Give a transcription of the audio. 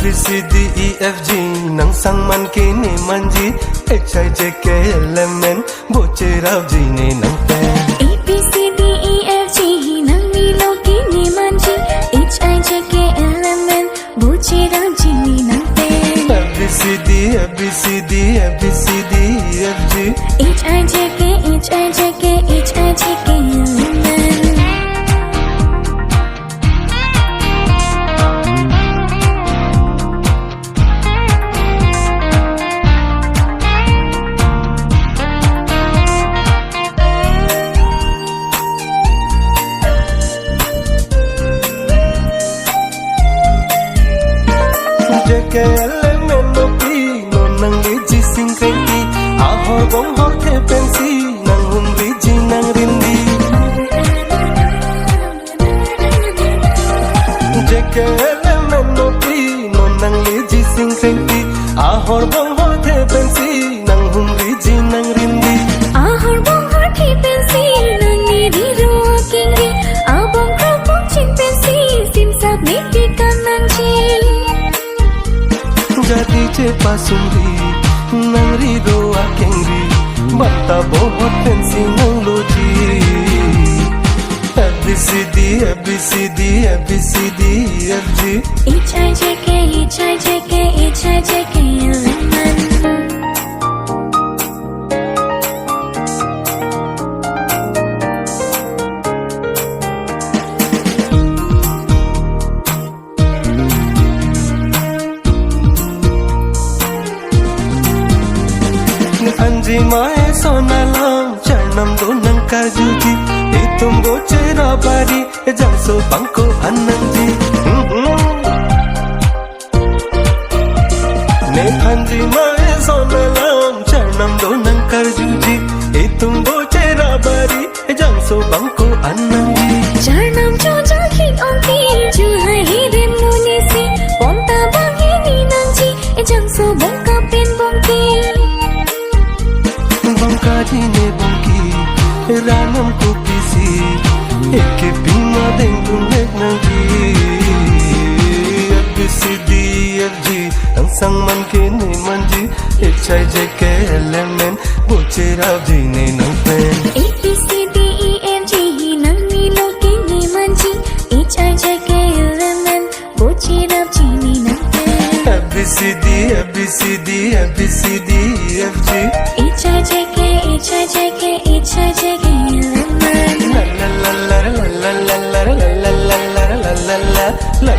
B C D E F G nang sang man kini manji H I J K L M N boche rav ji ne nang pen A B C D E F G nang milo kini manji H I J K L M N boche rav ji ne nang pen A B C D A B C D A B C D E F G H I J K H I J K H I J K L M N no nang ji sing krenti ahor bong hor the pensi nang humri ji nang rindi no nang ji sing krenti ahor bong hor the pensi nang humri ji nang rindi ahor bong hor the pensi nang ni ri ro kingri abong kro bong chin pensi sim sap ni ti kanan chi jadi je pasumri nang ri do akengri bata bahut fancy nang loji A B C D A B C D A B C D E F G H I J K H I J K H I J K L M N Anji mae sonalam charnam do nang kajuji itum go chera bari janso bangko ananji ne anji mae sonalam charnam do nang kajuji itum go chera bari janso bangko ananji charnam jo jakhi onti ju hai ren mone se ponta bangi ni nangji janso bongka pen bongki bangkaji ne bongki ranam ko kisi ek bima dengum lek nangi A B C D E F G ang sang man ke ne manji H I J K L M N boche rav ji ne nang pen A B C D E F G nang milo kini manji H I J K L M N boche rav ji ne nang pen A B C D A B C D A B C D E F G H I J K H I J K H I J K L M N la la la la la la la la la la la la la la